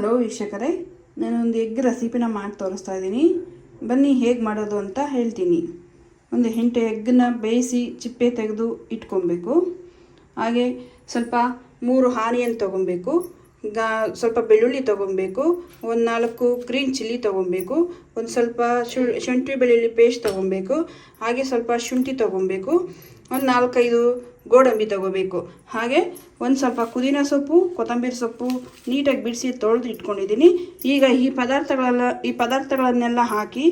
Hello ವೀಕ್ಷಕರೇ, ನಾನೊಂದು egg ರೆಸಿಪಿನ ಮಾಡಿ ತೋರಿಸ್ತಾ ಇದ್ದೀನಿ. ಬನ್ನಿ ಹೇಗೆ ಮಾಡೋದು ಅಂತ ಹೇಳ್ತೀನಿ. ಒಂದು 8 ಎಗ್ಗನ್ನ ಬೇಯಿಸಿ ಚಿಪ್ಪೆ ತೆಗೆದು ಇಟ್ಕೊಬೇಕು. ಹಾಗೆ ಸ್ವಲ್ಪ 3 ಆನಿಯನ್ ತೊಗೊಬೇಕು, ಸ್ವಲ್ಪ ಬೆಳ್ಳುಳ್ಳಿ ತೊಗೊಬೇಕು, ಒಂದು 4 ಗ್ರೀನ್ ಚಿಲ್ಲಿ ತೊಗೊಬೇಕು, ಒಂದು ಸ್ವಲ್ಪ ಶುಂಠಿ ಬೆಳ್ಳುಳ್ಳಿ ಪೇಸ್ಟ್ ತೊಗೊಬೇಕು, ಹಾಗೆ ಸ್ವಲ್ಪ ಶುಂಠಿ ತೊಗೊಬೇಕು, ಒಂದು 4-5 ಗೋಡಂಬಿ ತೊಗೋಬೇಕು. ಹಾಗೆ ಒಂದು ಸ್ವಲ್ಪ ಪುದೀನ ಸೊಪ್ಪು, ಕೊತ್ತಂಬರಿ ಸೊಪ್ಪು ನೀಟಾಗಿ ಬಿಡಿಸಿ ತೊಳೆದು ಇಟ್ಕೊಂಡಿದ್ದೀನಿ. ಈಗ ಈ ಪದಾರ್ಥಗಳನ್ನೆಲ್ಲ ಹಾಕಿ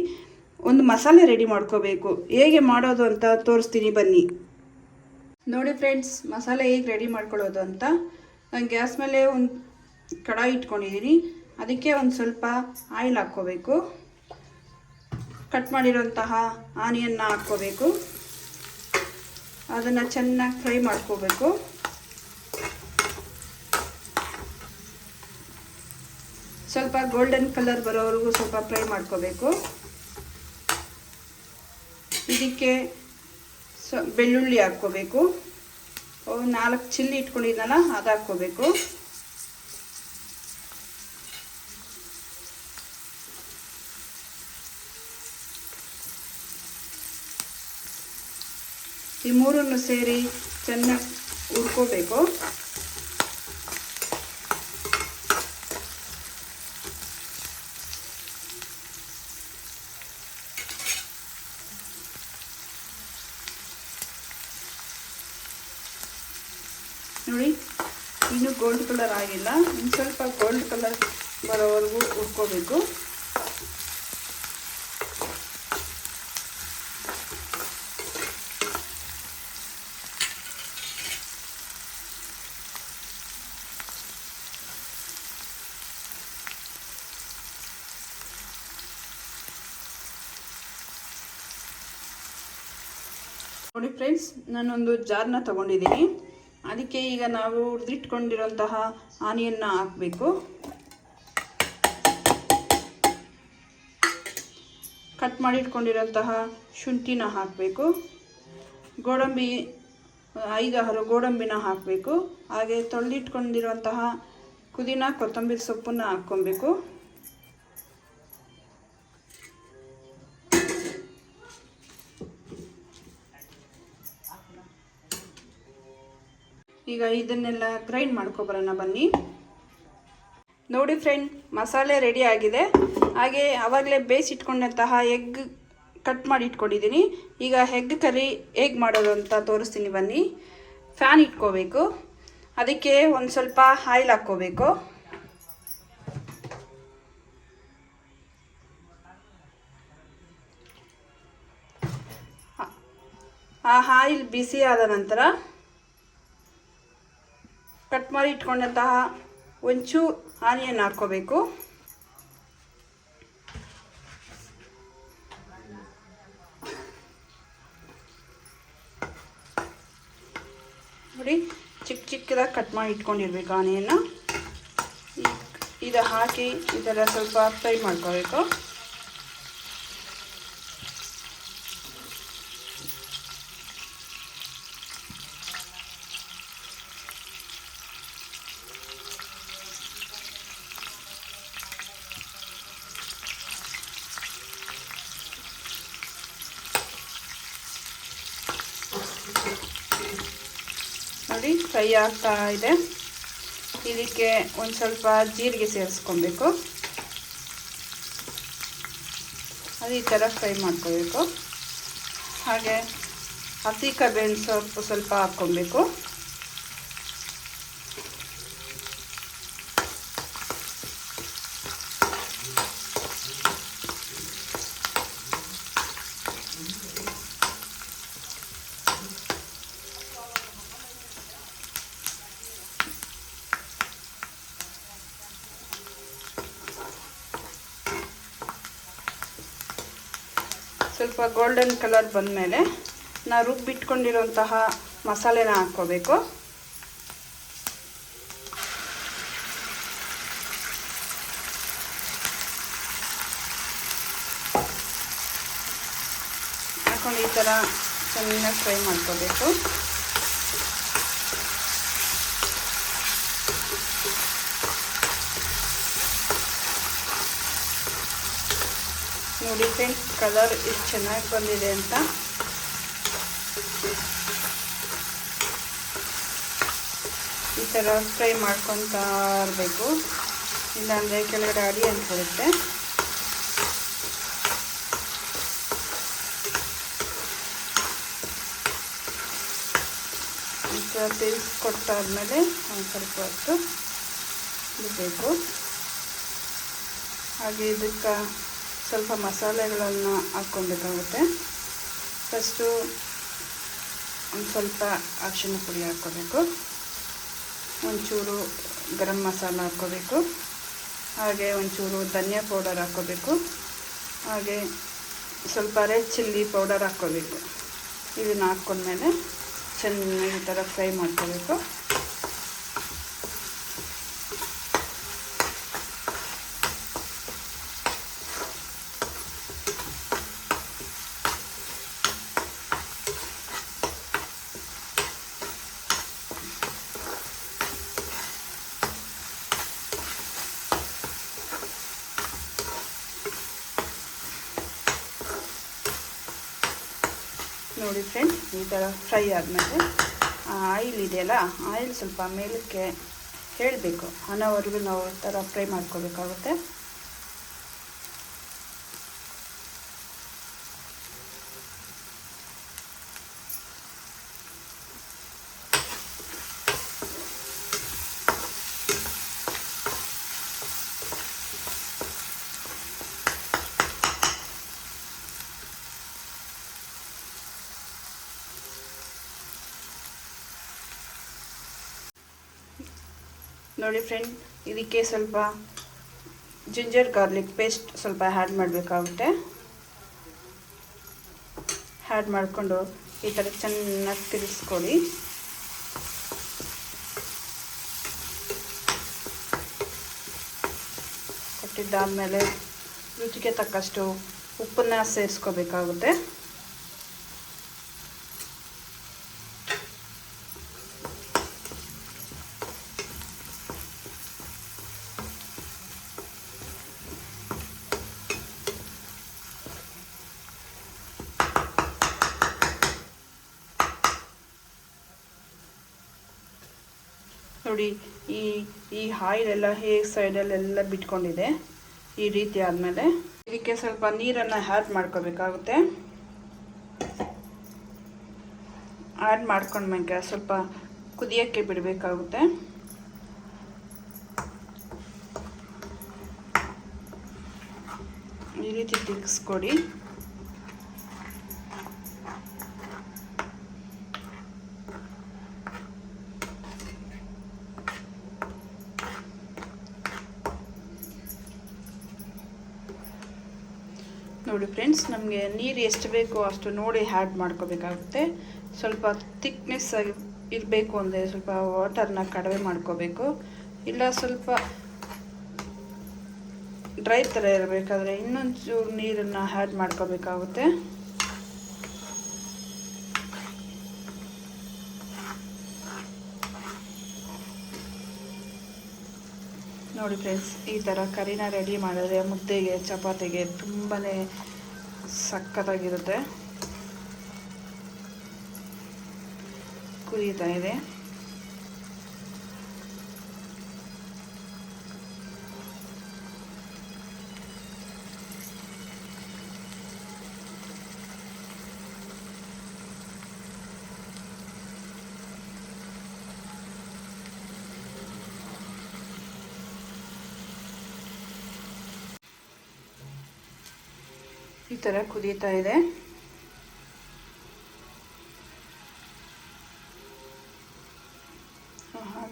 ಒಂದು ಮಸಾಲೆ ರೆಡಿ ಮಾಡ್ಕೋಬೇಕು. ಹೇಗೆ ಮಾಡೋದು ಅಂತ ತೋರಿಸ್ತೀನಿ ಬನ್ನಿ. ನೋಡಿ ಫ್ರೆಂಡ್ಸ್, ಮಸಾಲೆ ಹೇಗೆ ರೆಡಿ ಮಾಡ್ಕೊಳ್ಳೋದು ಅಂತ. ನಾನು ಗ್ಯಾಸ್ ಮೇಲೆ ಒಂದು ಕಡಾಯಿ ಇಟ್ಕೊಂಡಿದ್ದೀನಿ. ಅದಕ್ಕೆ ಒಂದು ಸ್ವಲ್ಪ ಆಯಿಲ್ ಹಾಕ್ಕೋಬೇಕು. ಕಟ್ ಮಾಡಿರೋಂತಹ ಆನಿಯನ್ನ ಹಾಕ್ಕೋಬೇಕು. ಅದನ್ನು ಚೆನ್ನಾಗಿ ಫ್ರೈ ಮಾಡ್ಕೋಬೇಕು. ಸ್ವಲ್ಪ ಗೋಲ್ಡನ್ ಕಲರ್ ಬರೋವರೆಗೂ ಸ್ವಲ್ಪ ಫ್ರೈ ಮಾಡ್ಕೋಬೇಕು. ಇದಕ್ಕೆ ಬೆಳ್ಳುಳ್ಳಿ ಹಾಕ್ಕೋಬೇಕು. 4 ಚಿಲ್ಲಿ ಇಟ್ಕೊಂಡಿದ್ದಲ್ಲ ಅದು ಹಾಕ್ಕೋಬೇಕು. ಈ ಮೂರನ್ನು ಸೇರಿ ಚೆನ್ನಾಗಿ ಹುರ್ಕೋಬೇಕು. ನೋಡಿ, ಇನ್ನೂ ಗೋಲ್ಡ್ ಕಲರ್ ಆಗಿಲ್ಲ. ಇನ್ನು ಸ್ವಲ್ಪ ಗೋಲ್ಡ್ ಕಲರ್ ಬರೋವರೆಗೂ ಹುರ್ಕೋಬೇಕು. ನೋಡಿ ಫ್ರೆಂಡ್ಸ್, ನಾನೊಂದು ಜಾರ್ನ ತೊಗೊಂಡಿದ್ದೀನಿ. ಅದಕ್ಕೆ ಈಗ ನಾವು ಹುರಿದಿಟ್ಕೊಂಡಿರೋಂತಹ ಆನಿಯನ್ನ ಹಾಕಬೇಕು. ಕಟ್ ಮಾಡಿಟ್ಕೊಂಡಿರೋಂತಹ ಶುಂಠಿನ ಹಾಕಬೇಕು. ಗೋಡಂಬಿ 5-6 ಗೋಡಂಬಿನ ಹಾಕಬೇಕು. ಹಾಗೆ ತೊಳೆದಿಟ್ಕೊಂಡಿರುವಂತಹ ಪುದೀನ ಕೊತ್ತಂಬರಿ ಸೊಪ್ಪನ್ನು ಹಾಕ್ಕೊಬೇಕು. ಈಗ ಇದನ್ನೆಲ್ಲ ಗ್ರೈಂಡ್ ಮಾಡ್ಕೊಬರೋಣ ಬನ್ನಿ. ನೋಡಿ ಫ್ರೆಂಡ್, ಮಸಾಲೆ ರೆಡಿ ಆಗಿದೆ. ಹಾಗೆ ಆವಾಗಲೇ ಬೇಯಿಸಿಟ್ಕೊಂಡಂತಹ ಎಗ್ ಕಟ್ ಮಾಡಿ ಇಟ್ಕೊಂಡಿದ್ದೀನಿ. ಈಗ ಎಗ್ ಕರಿ ಹೇಗೆ ಮಾಡೋದು ಅಂತ ತೋರಿಸ್ತೀನಿ ಬನ್ನಿ. ಫ್ಯಾನ್ ಇಟ್ಕೋಬೇಕು. ಅದಕ್ಕೆ ಒಂದು ಸ್ವಲ್ಪ ಆಯಿಲ್ ಹಾಕ್ಕೋಬೇಕು. ಆ ಆಯಿಲ್ ಬಿಸಿ ಆದ ನಂತರ ಕಟ್ ಮಾಡಿ ಇಟ್ಕೊಂಡಂತಹ ಒಂಚೂರು ಆನಿಯನ್ ಹಾಕ್ಕೋಬೇಕು. ನೋಡಿ, ಚಿಕ್ಕದಾಗಿ ಕಟ್ ಮಾಡಿ ಇಟ್ಕೊಂಡಿರ್ಬೇಕು ಆನಿಯನ್ನ. ಇದು ಹಾಕಿ ಇದೆಲ್ಲ ಸ್ವಲ್ಪ ಫ್ರೈ ಮಾಡ್ಕೋಬೇಕು. ನೋಡಿ, ಫ್ರೈ ಆಗ್ತಾ ಇದೆ. ಇದಕ್ಕೆ ಒಂದು ಸ್ವಲ್ಪ ಜೀರಿಗೆ ಸೇರಿಸ್ಕೊಬೇಕು. ಅದು ಈ ಥರ ಫ್ರೈ ಮಾಡ್ಕೋಬೇಕು. ಹಾಗೆ ಹಸಿ ಕಬೇವಿನ ಸೊಪ್ಪು ಸ್ವಲ್ಪ ಹಾಕ್ಕೊಬೇಕು. ಸ್ವಲ್ಪ ಗೋಲ್ಡನ್ ಕಲರ್ ಬಂದಮೇಲೆ ನಾವು ರುಬ್ಬಿಟ್ಕೊಂಡಿರೋಂತಹ ಮಸಾಲೆನ ಹಾಕ್ಕೋಬೇಕು. ಹಾಕೊಂಡು ಈ ಥರ ಚೆನ್ನಾಗಿ ಫ್ರೈ ಮಾಡ್ಕೋಬೇಕು. ನೋಡಿ ಫ್ರೆಂಡ್ಸ್, ಕಲರ್ ಎಷ್ಟು ಚೆನ್ನಾಗಿ ಬಂದಿದೆ ಅಂತ. ಈ ಥರ ಫ್ರೈ ಮಾಡ್ಕೊತಾ ಇರಬೇಕು, ಇಲ್ಲಾಂದರೆ ಕೆಳಗಡೆ ಅಡಿ ಅಂಟ್ಬಿಡುತ್ತೆ. ಈ ಥರ ಬೇಯಿಸ್ಕೊಟ್ಟಾದ್ಮೇಲೆ ಒಂದು ಸ್ವಲ್ಪ ಹೊತ್ತು ಬಿಡಬೇಕು. ಹಾಗೆ ಇದಕ್ಕೆ ಸ್ವಲ್ಪ ಮಸಾಲೆಗಳನ್ನು ಹಾಕ್ಕೊಬೇಕಾಗುತ್ತೆ. ಫಸ್ಟು ಒಂದು ಸ್ವಲ್ಪ ಅರಿಶಿನ ಪುಡಿ ಹಾಕ್ಕೋಬೇಕು, ಒಂಚೂರು ಗರಂ ಮಸಾಲ ಹಾಕ್ಕೋಬೇಕು, ಹಾಗೆ ಒಂಚೂರು ಧನಿಯಾ ಪೌಡರ್ ಹಾಕ್ಕೋಬೇಕು, ಹಾಗೆ ಸ್ವಲ್ಪ ರೆಡ್ ಚಿಲ್ಲಿ ಪೌಡರ್ ಹಾಕ್ಕೋಬೇಕು. ಇದನ್ನು ಹಾಕ್ಕೊಂಡ್ಮೇಲೆ ಚೆನ್ನಾಗಿ ಈ ಥರ ಫ್ರೈ ಮಾಡ್ಕೋಬೇಕು. ನೋಡಿ ಫ್ರೆಂಡ್ಸ್, ಈ ಥರ ಫ್ರೈ ಆದಮೇಲೆ ಆಯಿಲ್ ಇದೆಯಲ್ಲ, ಆಯಿಲ್ ಸ್ವಲ್ಪ ಮೇಲಕ್ಕೆ ಹೇಳಬೇಕು, ಅನ್ನೋವರೆಗೂ ನಾವು ಈ ಥರ ಫ್ರೈ ಮಾಡ್ಕೋಬೇಕಾಗುತ್ತೆ. ನೋಡಿ ಫ್ರೆಂಡ್, ಇದಕ್ಕೆ ಸ್ವಲ್ಪ ಜಿಂಜರ್ ಗಾರ್ಲಿಕ್ ಪೇಸ್ಟ್ ಸ್ವಲ್ಪ ಆ್ಯಡ್ ಮಾಡಬೇಕಾಗುತ್ತೆ. ಆ್ಯಡ್ ಮಾಡಿಕೊಂಡು ಈ ಥರ ಚೆನ್ನಾಗಿ ತಿರುಗಿಸ್ಕೊಳ್ಳಿ. ಕೊಟ್ಟಿದ್ದಾದಮೇಲೆ ರುಚಿಗೆ ತಕ್ಕಷ್ಟು ಉಪ್ಪನ್ನು ಸೇರಿಸ್ಕೋಬೇಕಾಗುತ್ತೆ. ನೋಡಿ, ಈ ಆಯಿಲೆಲ್ಲ ಹೇಗೆ ಸೈಡಲ್ಲೆಲ್ಲ ಬಿಟ್ಕೊಂಡಿದೆ. ಈ ರೀತಿ ಆದಮೇಲೆ ಇದಕ್ಕೆ ಸ್ವಲ್ಪ ನೀರನ್ನು ಆ್ಯಡ್ ಮಾಡ್ಕೋಬೇಕಾಗುತ್ತೆ. ಆ್ಯಡ್ ಮಾಡ್ಕೊಂಡ್ಮೇಲೆ ಸ್ವಲ್ಪ ಕುದಿಯೋಕ್ಕೆ ಬಿಡಬೇಕಾಗುತ್ತೆ. ಈ ರೀತಿ ತಿರುಗಿಸ್ಕೊಡಿ. ನೋಡಿ ಫ್ರೆಂಡ್ಸ್, ನಮಗೆ ನೀರು ಎಷ್ಟು ಬೇಕೋ ಅಷ್ಟು ನೋಡಿ ಆ್ಯಡ್ ಮಾಡ್ಕೋಬೇಕಾಗುತ್ತೆ. ಸ್ವಲ್ಪ ಥಿಕ್ನೆಸ್ ಆಗಿ ಇರಬೇಕು ಅಂದರೆ ಸ್ವಲ್ಪ ವಾಟರ್ನ ಕಡಿಮೆ ಮಾಡ್ಕೋಬೇಕು. ಇಲ್ಲ ಸ್ವಲ್ಪ ಡ್ರೈ ಥರ ಇರಬೇಕಾದ್ರೆ ಇನ್ನೊಂಚೂರು ನೀರನ್ನು ಆ್ಯಡ್ ಮಾಡ್ಕೋಬೇಕಾಗುತ್ತೆ. ನೋಡಿ ಫ್ರೆಂಡ್ಸ್, ಈ ಥರ ಕರಿನ ರೆಡಿ ಮಾಡಿದ್ರೆ ಮುದ್ದೆಗೆ, ಚಪಾತಿಗೆ ತುಂಬಾ ಸಖತ್ತಾಗಿರುತ್ತೆ. ಕುದೀತಾ ಇದೆ. ಈ ಥರ ಕುದೀತಾ ಇದೆ.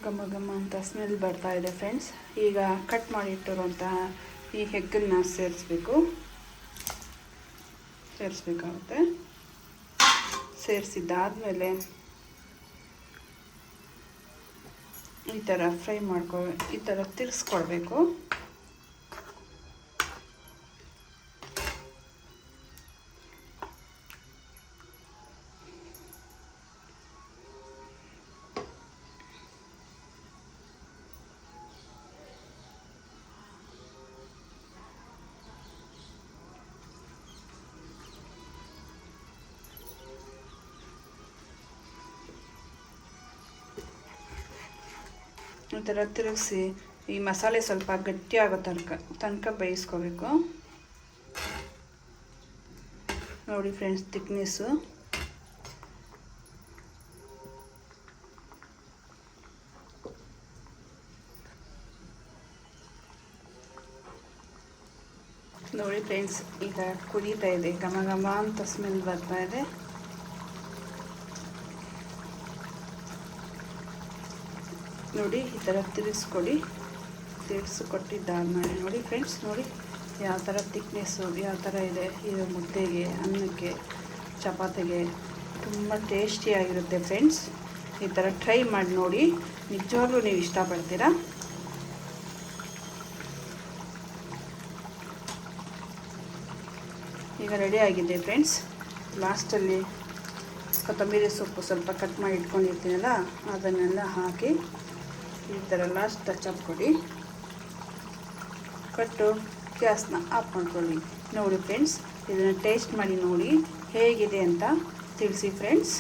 ಘಮ ಘಮ ಅಂತ ಸ್ಮೆಲ್ ಬರ್ತಾ ಇದೆ ಫ್ರೆಂಡ್ಸ್. ಈಗ ಕಟ್ ಮಾಡಿಟ್ಟಿರುವಂತಹ ಈ ಎಗ್ಗನ್ನು ಸೇರಿಸ್ಬೇಕಾಗುತ್ತೆ. ಸೇರಿಸಿದ್ದಾದಮೇಲೆ ಈ ಥರ ಫ್ರೈ ಈ ಥರ ತಿರ್ಸ್ಕೊಳ್ಬೇಕು. ಈ ಥರ ತಿರುಗಿಸಿ ಈ ಮಸಾಲೆ ಸ್ವಲ್ಪ ಗಟ್ಟಿ ಆಗೋ ತನಕ ಬೇಯಿಸ್ಕೋಬೇಕು. ನೋಡಿ ಫ್ರೆಂಡ್ಸ್, ತಿಕ್ನೆಸ್ಸು ನೋಡಿ ಫ್ರೆಂಡ್ಸ್, ಈಗ ಕುದೀತಾ ಇದೆ, ಘಮ ಘಮ ಅಂತ ಸ್ಮೆಲ್ ಬರ್ತಾ ಇದೆ. ನೋಡಿ ಈ ಥರ ತಿರುಗಿಸ್ಕೊಡಿ. ತಿರುಗಿಸ್ಕೊಟ್ಟಿದ್ದಾದ್ಮೇಲೆ ನೋಡಿ ಫ್ರೆಂಡ್ಸ್, ನೋಡಿ ಯಾವ ಥರ ತಿಕ್ನೆಸ್ಸು ಯಾವ ಥರ ಇದೆ. ಇದು ಮುದ್ದೆಗೆ, ಅನ್ನಕ್ಕೆ, ಚಪಾತಿಗೆ ತುಂಬ ಟೇಸ್ಟಿಯಾಗಿರುತ್ತೆ ಫ್ರೆಂಡ್ಸ್. ಈ ಥರ ಟ್ರೈ ಮಾಡಿ ನೋಡಿ, ನಿಜವಾಗ್ಲೂ ನೀವು ಇಷ್ಟಪಡ್ತೀರಾ. ಈಗ ರೆಡಿ ಆಗಿದೆ ಫ್ರೆಂಡ್ಸ್. ಲಾಸ್ಟಲ್ಲಿ ಕೊತ್ತಂಬರಿ ಸೊಪ್ಪು ಸ್ವಲ್ಪ ಕಟ್ ಮಾಡಿ ಇಟ್ಕೊಂಡಿರ್ತೀನಲ್ಲ, ಅದನ್ನೆಲ್ಲ ಹಾಕಿ ಈ ಥರ ಲಾಸ್ಟ್ ಟಚ್ ಕೊಡಿ. ಕಟ್ಟು ಗ್ಯಾಸ್ನ ಆಫ್ ಮಾಡ್ಕೊಳ್ಳಿ. ನೋಡಿ ಫ್ರೆಂಡ್ಸ್, ಇದನ್ನು ಟೇಸ್ಟ್ ಮಾಡಿ ನೋಡಿ ಹೇಗಿದೆ ಅಂತ ತಿಳಿಸಿ ಫ್ರೆಂಡ್ಸ್.